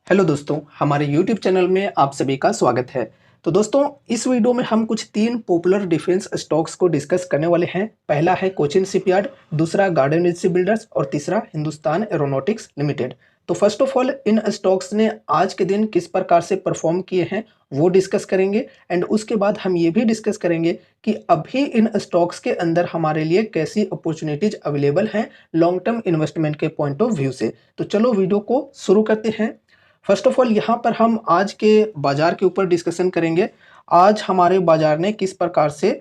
Hello दोस्तों, हमारे YouTube channel में आप सभी का स्वागत है। तो दोस्तों, इस वीडियो में हम कुछ 3 पॉपुलर डिफेंस स्टॉक्स को डिस्कस करने वाले हैं। पहला है कोचिन शिपयार्ड, दूसरा गार्डन रिच बिल्डर्स और तीसरा हिंदुस्तान एरोनॉटिक्स लिमिटेड। तो first of all in stocks ने आज के दिन किस प्रकार से परफॉर्म किए हैं वो डिस्कस करेंगे एंड उसके बाद हम ये भी डिस्कस करेंगे कि अभी इन स्टॉक्स के अंदर हमारे लिए कैसी अपॉर्चुनिटीज अवेलेबल हैं लॉन्ग टर्म इन्वेस्टमेंट के पॉइंट ऑफ व्यू से। तो चलो वीडियो को शुरू करते हैं। फर्स्ट ऑफ ऑल यहाँ पर हम आज के बाजार के ऊपर डिस्कशन करेंगे। आज हमारे बाजार ने किस प्रकार से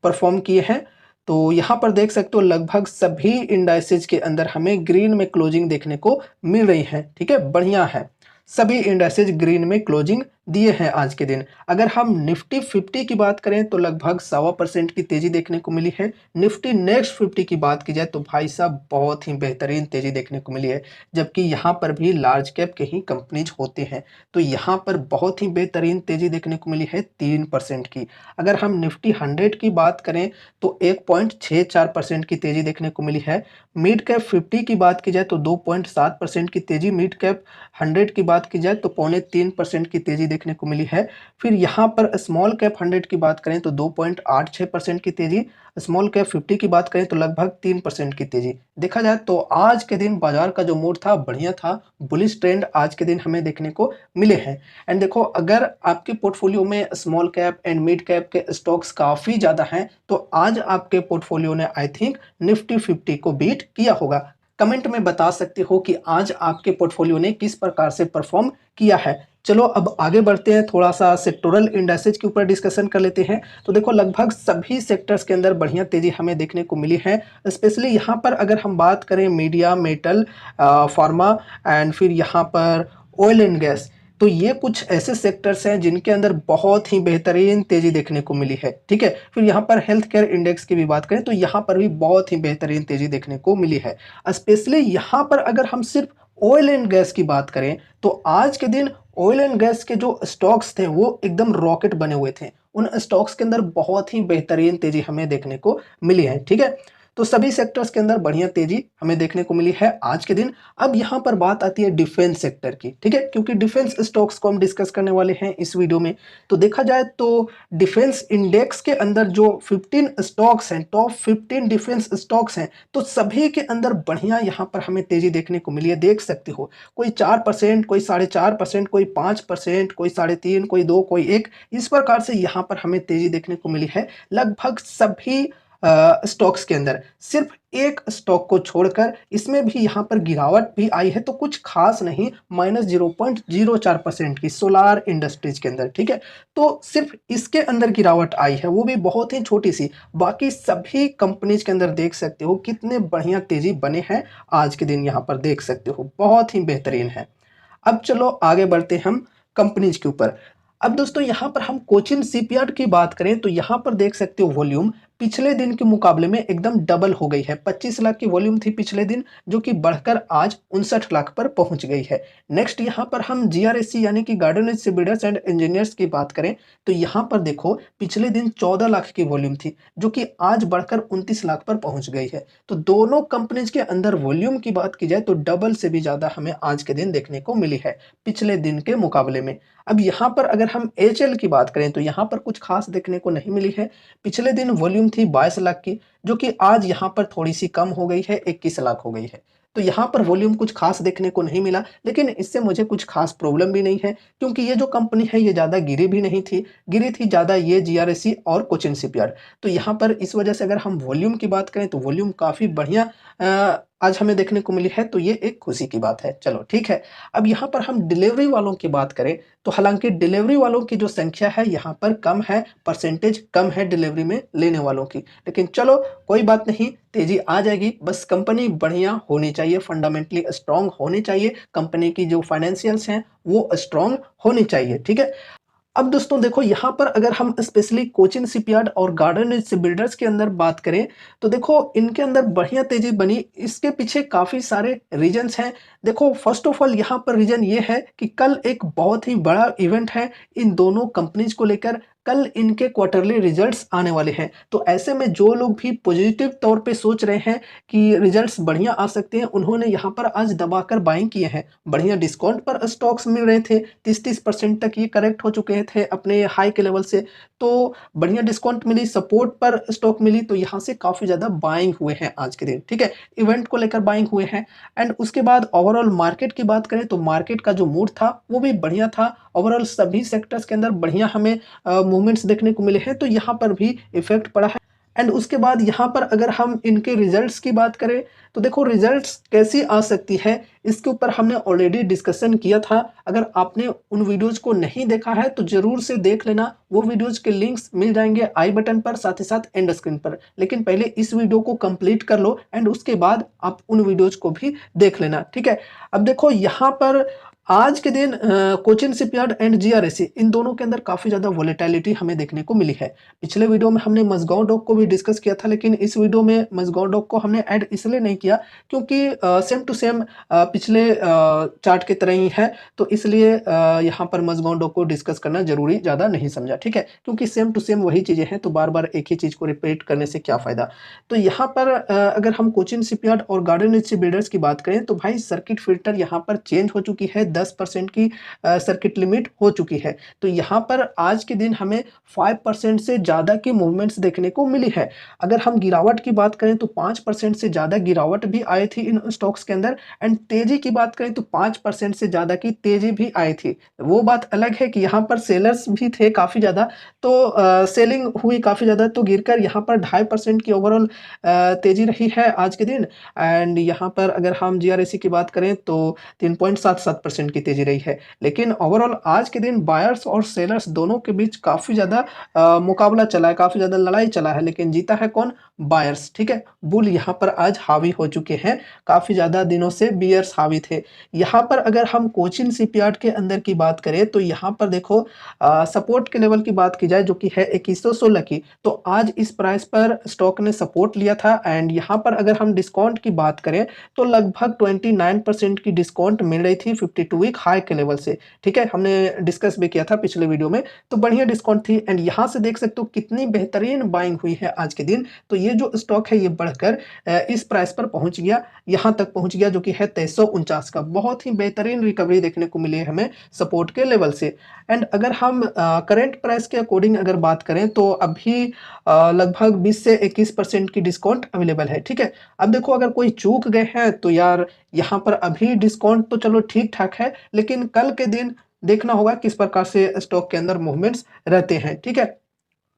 परफॉर्म किए हैं। तो यहाँ पर देख सकते हो लगभग सभी इंडाइसेज के अंदर हमें ग्रीन में क्लोजिंग देखने को मिल रही है। ठीक है, बढ़िया है। सभी इंडाइसेज ग्रीन में क्लोजिंग दिए हैं आज के दिन। अगर हम निफ्टी 50 की बात करें तो लगभग 1.25% की तेजी देखने को मिली है। निफ्टी नेक्स्ट 50 की बात की जाए तो भाई साहब बहुत ही बेहतरीन तेजी देखने को मिली है, जबकि यहाँ पर भी लार्ज कैप के ही कंपनीज होते हैं। तो यहाँ पर बहुत ही बेहतरीन तेजी देखने को मिली है 3% की। अगर हम निफ्टी 100 की बात करें तो 1.64% की तेजी देखने को मिली है। मिड कैप 50 की बात की जाए तो 2.7% की तेजी, मिड कैप 100 की बात की जाए तो 2.25% की तेजी देखने को मिली है। फिर यहाँ पर स्मॉल कैप 100 की बात करें तो 2.86% की तेजी, स्मॉल कैप 50 की बात करें तो लगभग 3% की तेजी। देखा जाए तो आज के दिन बाजार का जो मूड था बढ़िया था, बुलिश ट्रेंड आज के दिन हमें देखने को मिले हैं। एंड देखो, अगर आपके पोर्टफोलियो में small cap and mid cap के स्टॉक्स काफी ज्यादा हैं तो आज आपके पोर्टफोलियो ने आई थिंक निफ्टी 50 को बीट किया होगा। कमेंट में बता सकते हो कि आज आपके पोर्टफोलियो ने किस प्रकार से परफॉर्म किया है। चलो अब आगे बढ़ते हैं, थोड़ा सा सेक्टोरल इंडेक्सेस के ऊपर डिस्कशन कर लेते हैं। तो देखो लगभग सभी सेक्टर्स के अंदर बढ़िया तेजी हमें देखने को मिली है। स्पेशली यहाँ पर अगर हम बात करें मीडिया, मेटल, फार्मा एंड फिर यहाँ पर ऑयल एंड गैस, तो ये कुछ ऐसे सेक्टर्स हैं जिनके अंदर बहुत ही बेहतरीन तेजी देखने को मिली है। ठीक है, फिर यहाँ पर हेल्थ केयर इंडेक्स की भी बात करें तो यहाँ पर भी बहुत ही बेहतरीन तेजी देखने को मिली है। स्पेशली यहाँ पर अगर हम सिर्फ ऑयल एंड गैस की बात करें तो आज के दिन ऑयल एंड गैस के जो स्टॉक्स थे वो एकदम रॉकेट बने हुए थे। उन स्टॉक्स के अंदर बहुत ही बेहतरीन तेजी हमें देखने को मिली है। ठीक है, तो सभी सेक्टर्स के अंदर बढ़िया तेजी हमें देखने को मिली है आज के दिन। अब यहाँ पर बात आती है डिफेंस सेक्टर की। ठीक है, क्योंकि डिफेंस स्टॉक्स को हम डिस्कस करने वाले हैं इस वीडियो में। तो देखा जाए तो डिफेंस इंडेक्स के अंदर जो 15 स्टॉक्स हैं, टॉप 15 डिफेंस स्टॉक्स हैं, तो सभी के अंदर बढ़िया यहाँ पर हमें तेजी देखने को मिली है। देख सकते हो कोई 4%, कोई 4.5%, कोई 5%, कोई 3.5%, कोई 2, कोई 1, इस प्रकार से यहाँ पर हमें तेजी देखने को मिली है लगभग सभी स्टॉक्स के अंदर। सिर्फ एक स्टॉक को छोड़कर इसमें भी यहाँ पर गिरावट भी आई है, तो कुछ खास नहीं, -0.04% की सोलार इंडस्ट्रीज के अंदर। ठीक है, तो सिर्फ इसके अंदर गिरावट आई है, वो भी बहुत ही छोटी सी। बाकी सभी कंपनीज के अंदर देख सकते हो कितने बढ़िया तेजी बने हैं आज के दिन। यहाँ पर देख सकते हो बहुत ही बेहतरीन है। अब चलो आगे बढ़ते हम कंपनीज के ऊपर। अब दोस्तों यहाँ पर हम कोचिन शिपयार्ड की बात करें तो यहाँ पर देख सकते हो वॉल्यूम पिछले दिन के मुकाबले में एकदम डबल हो गई है। 25 लाख की वॉल्यूम थी पिछले दिन, जो कि बढ़कर आज 59 लाख पर पहुंच गई है। नेक्स्ट यहाँ पर हम जीआरएससी यानी कि garden rich builders and engineers की बात करें तो यहाँ पर देखो पिछले दिन 14 लाख की वॉल्यूम थी, जो कि आज बढ़कर 29 लाख पर पहुंच गई है। तो दोनों कंपनीज के अंदर वॉल्यूम की बात की जाए तो डबल से भी ज्यादा हमें आज के दिन देखने को मिली है पिछले दिन के मुकाबले में। अब यहाँ पर अगर हम एचएल की बात करें तो यहाँ पर कुछ खास देखने को नहीं मिली है। पिछले दिन वॉल्यूम थी 22 लाख की, जो कि आज यहाँ पर थोड़ी सी कम हो गई है, 21 लाख हो गई है। तो यहाँ पर वॉल्यूम कुछ खास देखने को नहीं मिला, लेकिन इससे मुझे कुछ खास प्रॉब्लम भी नहीं है, क्योंकि ये जो कंपनी है ये ज़्यादा गिरी भी नहीं थी। गिरी थी ज़्यादा ये जीआरएससी और कोचिन शिपयार्ड। तो यहाँ पर इस वजह से अगर हम वॉल्यूम की बात करें तो वॉल्यूम काफ़ी बढ़िया आज हमें देखने को मिली है, तो ये एक खुशी की बात है। चलो ठीक है, अब यहाँ पर हम डिलीवरी वालों की बात करें तो हालांकि डिलीवरी वालों की जो संख्या है यहाँ पर कम है, परसेंटेज कम है डिलीवरी में लेने वालों की, लेकिन चलो कोई बात नहीं, तेजी आ जाएगी। बस कंपनी बढ़िया होनी चाहिए, फंडामेंटली स्ट्रांग होनी चाहिए, कंपनी की जो फाइनेंशियल्स हैं वो स्ट्रांग होनी चाहिए। ठीक है, अब दोस्तों देखो यहाँ पर अगर हम स्पेशली कोचिन शिपयार्ड और गार्डन रिच बिल्डर्स के अंदर बात करें तो देखो इनके अंदर बढ़िया तेजी बनी। इसके पीछे काफी सारे रीजंस हैं। देखो फर्स्ट ऑफ ऑल यहाँ पर रीजन ये है कि कल एक बहुत ही बड़ा इवेंट है इन दोनों कंपनीज को लेकर। कल इनके क्वार्टरली रिजल्ट्स आने वाले हैं। तो ऐसे में जो लोग भी पॉजिटिव तौर पे सोच रहे हैं कि रिजल्ट्स बढ़िया आ सकते हैं, उन्होंने यहाँ पर आज दबाकर बाइंग किए हैं। बढ़िया डिस्काउंट पर स्टॉक्स मिल रहे थे, 30-30% तक ये करेक्ट हो चुके थे अपने हाई के लेवल से। तो बढ़िया डिस्काउंट मिली, सपोर्ट पर स्टॉक मिली, तो यहाँ से काफ़ी ज़्यादा बाइंग हुए हैं आज के दिन, ठीक है। इवेंट को लेकर बाइंग हुए हैं। एंड उसके बाद ओवरऑल मार्केट की बात करें तो मार्केट का जो मूड था वो भी बढ़िया था। ओवरऑल सभी सेक्टर्स के अंदर बढ़िया हमें मूवमेंट्स देखने को मिले हैं, तो यहाँ पर भी इफेक्ट पड़ा है। एंड उसके बाद यहाँ पर अगर हम इनके रिजल्ट्स की बात करें तो देखो रिजल्ट्स कैसी आ सकती है, इसके ऊपर हमने ऑलरेडी डिस्कशन किया था। अगर आपने उन वीडियोज को नहीं देखा है तो जरूर से देख लेना। वो वीडियोज के लिंक्स मिल जाएंगे आई बटन पर, साथ ही साथ एंड स्क्रीन पर। लेकिन पहले इस वीडियो को कंप्लीट कर लो एंड उसके बाद आप उन वीडियोज को भी देख लेना, ठीक है। अब देखो यहाँ पर आज के दिन कोचिन शिपयार्ड एंड जीआरएसी इन दोनों के अंदर काफी ज्यादा वोलेटिलिटी हमें देखने को मिली है। पिछले वीडियो में हमने मजगांव डॉक को भी डिस्कस किया था, लेकिन इस वीडियो में मजगांव डॉक को हमने ऐड इसलिए नहीं किया क्योंकि सेम टू सेम पिछले चार्ट की तरह ही है। तो इसलिए यहाँ पर मजगांव डॉक को डिस्कस करना जरूरी ज्यादा नहीं समझा, ठीक है, क्योंकि सेम टू सेम वही चीजें हैं, तो बार बार एक ही चीज को रिपीट करने से क्या फायदा। तो यहाँ पर अगर हम कोचिन शिपयार्ड और गार्डन रीच बिल्डर्स की बात करें तो भाई सर्किट फिल्टर यहाँ पर चेंज हो चुकी है, 10% की सर्किट लिमिट हो चुकी है। तो यहाँ पर आज के दिन हमें 5% से ज़्यादा की मूवमेंट्स देखने को मिली है। अगर हम गिरावट की बात करें तो 5% से ज़्यादा गिरावट भी आई थी इन स्टॉक्स के अंदर। एंड तेजी की बात करें तो 5% से ज़्यादा की तेजी भी आई थी। वो बात अलग है कि यहाँ पर सेलर्स भी थे काफ़ी ज़्यादा, तो सेलिंग हुई काफ़ी ज़्यादा, तो गिरकर यहाँ पर 2.5% की ओवरऑल तेजी रही है आज के दिन। एंड यहाँ पर अगर हम जीआरएसी की बात करें तो 3.77% की तेजी रही है। लेकिन ओवरऑल आज के दिन बायर्स और सेलर्स दोनों के बीच काफ़ी ज़्यादा मुकाबला चला है, काफ़ी ज़्यादा लड़ाई चला है, लेकिन जीता है कौन? बायर्स, ठीक है। बुल यहाँ पर आज हावी हो चुके हैं, काफ़ी ज़्यादा दिनों से बियर्स हावी थे। यहाँ पर अगर हम कोचिन शिपयार्ड के अंदर की बात करें तो यहाँ पर देखो सपोर्ट के लेवल की बात की जाए जो कि है 2116 की, तो आज इस प्राइस पर स्टॉक ने सपोर्ट लिया था। एंड यहाँ पर अगर हम डिस्काउंट की बात करें तो लगभग 29% की डिस्काउंट मिल रही थी 52 वीक हाई के लेवल से, ठीक है। हमने डिस्कस भी किया था पिछले वीडियो में, तो बढ़िया डिस्काउंट थी। एंड यहाँ से देख सकते हो कितनी बेहतरीन बाइंग हुई है आज के दिन। तो ये जो स्टॉक है ये बढ़कर इस प्राइस पर पहुंच गया, यहाँ तक पहुंच गया जो कि है 2349 का। बहुत ही बेहतरीन रिकवरी देखने को मिली है हमें सपोर्ट के लेवल से। एंड अगर हम करंट प्राइस के अकॉर्डिंग अगर बात करें तो अभी लगभग 20 से 21% की डिस्काउंट अवेलेबल है, ठीक है। अब देखो अगर कोई चूक गए हैं तो यार यहाँ पर अभी डिस्काउंट तो चलो ठीक ठाक है, लेकिन कल के दिन देखना होगा किस प्रकार से स्टॉक के अंदर मूवमेंट्स रहते हैं, ठीक है।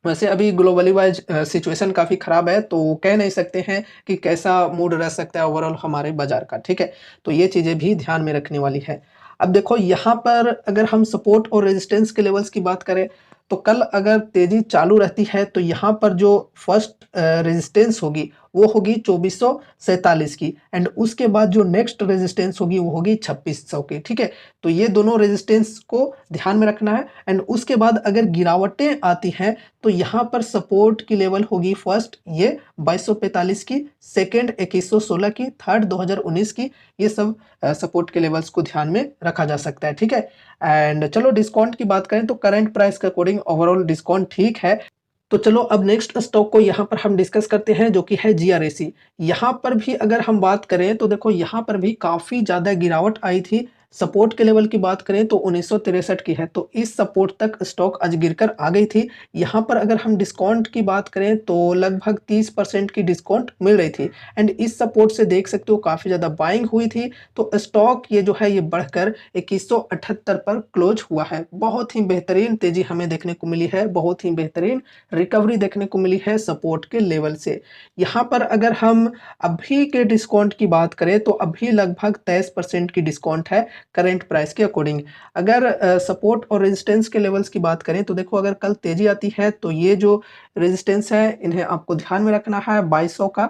वैसे अभी ग्लोबली वाइज सिचुएशन काफ़ी ख़राब है, तो कह नहीं सकते हैं कि कैसा मूड रह सकता है ओवरऑल हमारे बाज़ार का, ठीक है। तो ये चीज़ें भी ध्यान में रखने वाली है। अब देखो यहाँ पर अगर हम सपोर्ट और रेजिस्टेंस के लेवल्स की बात करें तो कल अगर तेज़ी चालू रहती है तो यहाँ पर जो फर्स्ट रेजिस्टेंस होगी वो होगी 2447 की। एंड उसके बाद जो नेक्स्ट रेजिस्टेंस होगी वो होगी 2600 की, ठीक है। तो ये दोनों रेजिस्टेंस को ध्यान में रखना है। एंड उसके बाद अगर गिरावटें आती हैं तो यहाँ पर सपोर्ट की लेवल होगी फर्स्ट ये 2245 की, सेकंड 2116 की, थर्ड 2019 की। ये सब सपोर्ट के लेवल्स को ध्यान में रखा जा सकता है, ठीक है। एंड चलो डिस्काउंट की बात करें तो करंट प्राइस के अकॉर्डिंग ओवरऑल डिस्काउंट ठीक है। तो चलो अब नेक्स्ट स्टॉक को यहाँ पर हम डिस्कस करते हैं जो कि है जीआरएसी। यहाँ पर भी अगर हम बात करें तो देखो यहाँ पर भी काफ़ी ज़्यादा गिरावट आई थी। सपोर्ट के लेवल की बात करें तो 1963 की है, तो इस सपोर्ट तक स्टॉक आज गिरकर आ गई थी। यहाँ पर अगर हम डिस्काउंट की बात करें तो लगभग 30% की डिस्काउंट मिल रही थी। एंड इस सपोर्ट से देख सकते हो काफ़ी ज़्यादा बाइंग हुई थी, तो स्टॉक ये जो है ये बढ़कर 2178 पर क्लोज हुआ है। बहुत ही बेहतरीन तेजी हमें देखने को मिली है, बहुत ही बेहतरीन रिकवरी देखने को मिली है सपोर्ट के लेवल से। यहाँ पर अगर हम अभी के डिस्काउंट की बात करें तो अभी लगभग 23% की डिस्काउंट है करंट प्राइस के अकॉर्डिंग। अगर सपोर्ट और रेजिस्टेंस के लेवल्स की बात करें तो देखो अगर कल तेजी आती है तो ये जो रेजिस्टेंस है इन्हें आपको ध्यान में रखना है 2200 का।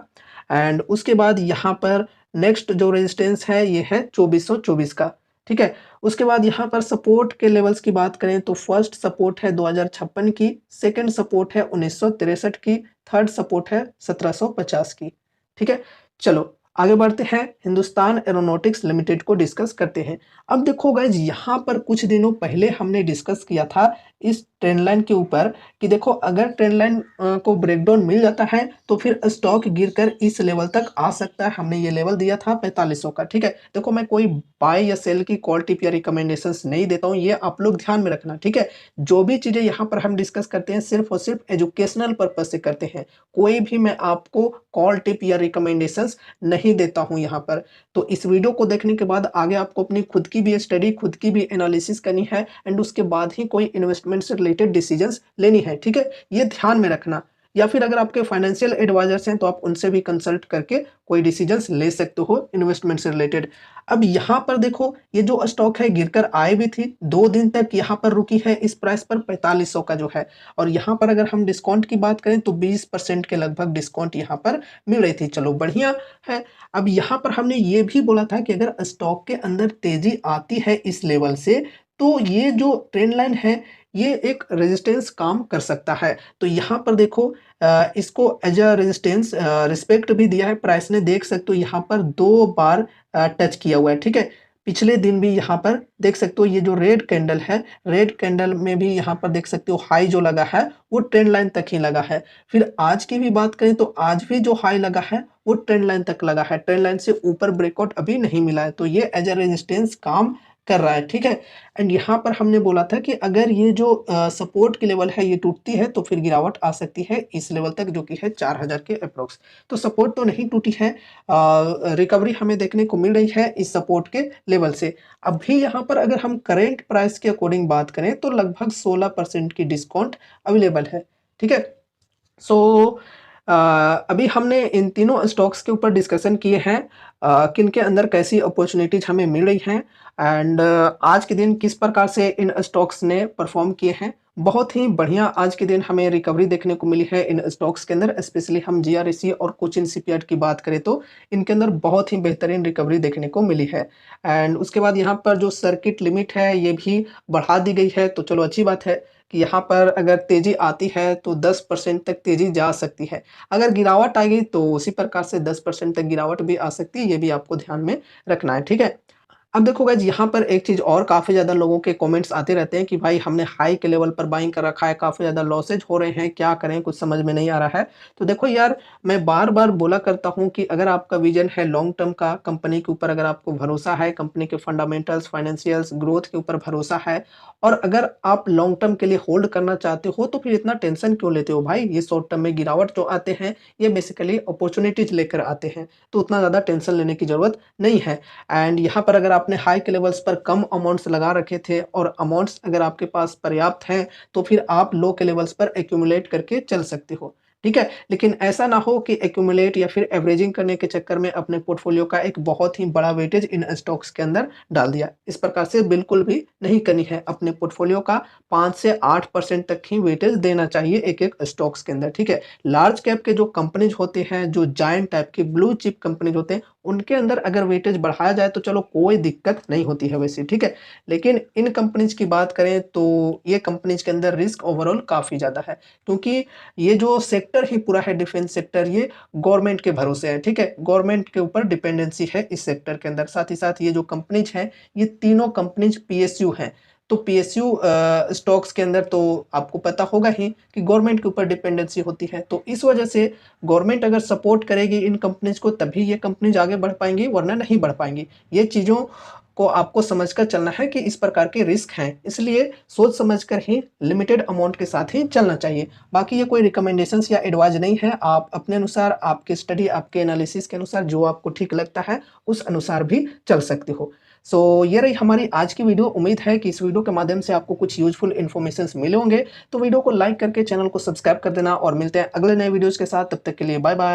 एंड उसके बाद यहाँ पर नेक्स्ट जो रेजिस्टेंस है ये है 2424 का, ठीक है। उसके बाद यहाँ पर सपोर्ट के लेवल्स की बात करें तो फर्स्ट सपोर्ट है 2056 की, सेकंड सपोर्ट है 1963 की, थर्ड सपोर्ट है 1750 की, ठीक है। चलो आगे बढ़ते हैं, हिंदुस्तान एरोनॉटिक्स लिमिटेड को डिस्कस करते हैं। अब देखो गाइज, यहाँ पर कुछ दिनों पहले हमने डिस्कस किया था इस ट्रेंड लाइन के ऊपर कि देखो अगर ट्रेंड लाइन को ब्रेकडाउन मिल जाता है तो फिर स्टॉक गिरकर इस लेवल तक आ सकता है। हमने ये लेवल दिया था 4500 का। ठीक है, देखो मैं कोई बाय या सेल की कॉल टिप या रिकमेंडेशंस नहीं देता हूँ, ये आप लोग ध्यान में रखना। ठीक है, जो भी चीजें यहाँ पर हम डिस्कस करते हैं सिर्फ और सिर्फ एजुकेशनल पर्पज से करते हैं, कोई भी मैं आपको कॉल टिप या रिकमेंडेशंस नहीं देता हूं यहाँ पर। तो इस वीडियो को देखने के बाद आगे आपको अपनी खुद की भी स्टडी, खुद की भी एनालिसिस करनी है एंड उसके बाद ही कोई इन्वेस्टमेंट से रिलेटेड डिसीजंस लेनी है। ठीक है, ये ध्यान में रखना। या फिर अगर आपके फाइनेंशियल एडवाइजर्स हैं तो आप उनसे भी कंसल्ट करके कोई डिसीजंस ले सकते हो इन्वेस्टमेंट से रिलेटेड। अब यहाँ पर देखो, ये जो स्टॉक है गिरकर आए भी थी, 2 दिन तक यहाँ पर रुकी है इस प्राइस पर 4500 का जो है। और यहाँ पर अगर हम डिस्काउंट की बात करें तो 20% के लगभग डिस्काउंट यहाँ पर मिल रही थी। चलो बढ़िया है। अब यहाँ पर हमने ये भी बोला था कि अगर स्टॉक के अंदर तेजी आती है इस लेवल से तो ये जो ट्रेंड लाइन है ये एक रेजिस्टेंस काम कर सकता है। तो यहाँ पर देखो इसको एज अ रेजिस्टेंस रिस्पेक्ट भी दिया है प्राइस ने, देख सकते हो यहाँ पर 2 बार टच किया हुआ है। ठीक है, पिछले दिन भी यहाँ पर देख सकते हो ये जो रेड कैंडल है, रेड कैंडल में भी यहाँ पर देख सकते हो हाई जो लगा है वो ट्रेंड लाइन तक ही लगा है। फिर आज की भी बात करें तो आज भी जो हाई लगा है वो ट्रेंड लाइन तक लगा है, ट्रेंड लाइन से ऊपर ब्रेकआउट अभी नहीं मिला है। तो ये एज अ रेजिस्टेंस काम कर रहा है। ठीक है, एंड यहाँ पर हमने बोला था कि अगर ये जो सपोर्ट की लेवल है ये टूटती है तो फिर गिरावट आ सकती है इस लेवल तक जो कि है 4000 के अप्रोक्स। तो सपोर्ट तो नहीं टूटी है, रिकवरी हमें देखने को मिल रही है इस सपोर्ट के लेवल से। अभी यहाँ पर अगर हम करेंट प्राइस के अकॉर्डिंग बात करें तो लगभग 16% की डिस्काउंट अवेलेबल है। ठीक है, सो अभी हमने इन तीनों स्टॉक्स के ऊपर डिस्कशन किए हैं, किन के अंदर कैसी अपॉर्चुनिटीज हमें मिल रही हैं एंड आज के दिन किस प्रकार से इन स्टॉक्स ने परफॉर्म किए हैं। बहुत ही बढ़िया आज के दिन हमें रिकवरी देखने को मिली है इन स्टॉक्स के अंदर। स्पेशली हम जीआरएसी और कोचिन शिपयार्ड की बात करें तो इनके अंदर बहुत ही बेहतरीन रिकवरी देखने को मिली है। एंड उसके बाद यहाँ पर जो सर्किट लिमिट है ये भी बढ़ा दी गई है। तो चलो अच्छी बात है कि यहाँ पर अगर तेजी आती है तो 10% तक तेजी जा सकती है। अगर गिरावट आएगी तो उसी प्रकार से 10% तक गिरावट भी आ सकती है, ये भी आपको ध्यान में रखना है। ठीक है, अब देखो गाइज यहाँ पर एक चीज और काफी ज्यादा लोगों के कमेंट्स आते रहते हैं कि भाई हमने हाई के लेवल पर बाइंग कर रखा है, काफी ज्यादा लॉसेज हो रहे हैं, क्या करें, कुछ समझ में नहीं आ रहा है। तो देखो यार, मैं बार बार बोला करता हूं कि अगर आपका विजन है लॉन्ग टर्म का, कंपनी के ऊपर अगर आपको भरोसा है, कंपनी के फंडामेंटल्स, फाइनेंशियल्स, ग्रोथ के ऊपर भरोसा है और अगर आप लॉन्ग टर्म के लिए होल्ड करना चाहते हो तो फिर इतना टेंशन क्यों लेते हो भाई। ये शॉर्ट टर्म में गिरावट जो आते हैं ये बेसिकली अपॉर्चुनिटीज लेकर आते हैं, तो उतना ज्यादा टेंशन लेने की जरूरत नहीं है। एंड यहाँ पर अगर आपने हाई के लेवल्स पर कम अमाउंट्स लगा रखे थे और अमाउंट्स अगर आपके पास पर्याप्त हैं तो फिर आप लो के लेवल्स पर एक्यूमुलेट करके चल सकते हो। ठीक है, लेकिन ऐसा ना हो कि एक्यूमुलेट या फिर एवरेजिंग करने के चक्कर में अपने पोर्टफोलियो का एक बहुत ही बड़ा वेटेज इन स्टॉक्स के अंदर डाल दिया। इस प्रकार से बिल्कुल भी नहीं करनी है। अपने पोर्टफोलियो का 5 से 8% तक ही वेटेज देना चाहिए एक एक स्टॉक्स के अंदर। ठीक है, लार्ज कैप के जो कंपनीज होते हैं, जो जायंट टाइप के ब्लू चिप कंपनीज होते हैं, उनके अंदर अगर वेटेज बढ़ाया जाए तो चलो कोई दिक्कत नहीं होती है वैसे। ठीक है, लेकिन इन कंपनीज की बात करें तो ये कंपनीज के अंदर रिस्क ओवरऑल काफी ज्यादा है, क्योंकि ये जो सेक्टर ही पूरा है डिफेंस सेक्टर, ये गवर्नमेंट के भरोसे है। ठीक है, गवर्नमेंट के ऊपर डिपेंडेंसी है इस सेक्टर के अंदर। साथ ही साथ ये जो कंपनीज हैं ये तीनों कंपनीज पीएसयू हैं। तो पीएसयू स्टॉक्स के अंदर तो आपको पता होगा ही कि गवर्नमेंट के ऊपर डिपेंडेंसी होती है। तो इस वजह से गवर्नमेंट अगर सपोर्ट करेगी इन कंपनीज को तभी ये कंपनीज आगे बढ़ पाएंगी, वरना नहीं बढ़ पाएंगी। ये चीज़ों को आपको समझकर चलना है कि इस प्रकार के रिस्क हैं, इसलिए सोच समझकर ही लिमिटेड अमाउंट के साथ ही चलना चाहिए। बाकी ये कोई रिकमेंडेशंस या एडवाइस नहीं है, आप अपने अनुसार, आपके स्टडी, आपके एनालिसिस के अनुसार जो आपको ठीक लगता है उस अनुसार भी चल सकते हो। सो ये रही हमारी आज की वीडियो। उम्मीद है कि इस वीडियो के माध्यम से आपको कुछ यूजफुल इन्फॉर्मेशन मिले होंगे। तो वीडियो को लाइक करके चैनल को सब्सक्राइब कर देना और मिलते हैं अगले नए वीडियोज के साथ। तब तक के लिए बाय बाय।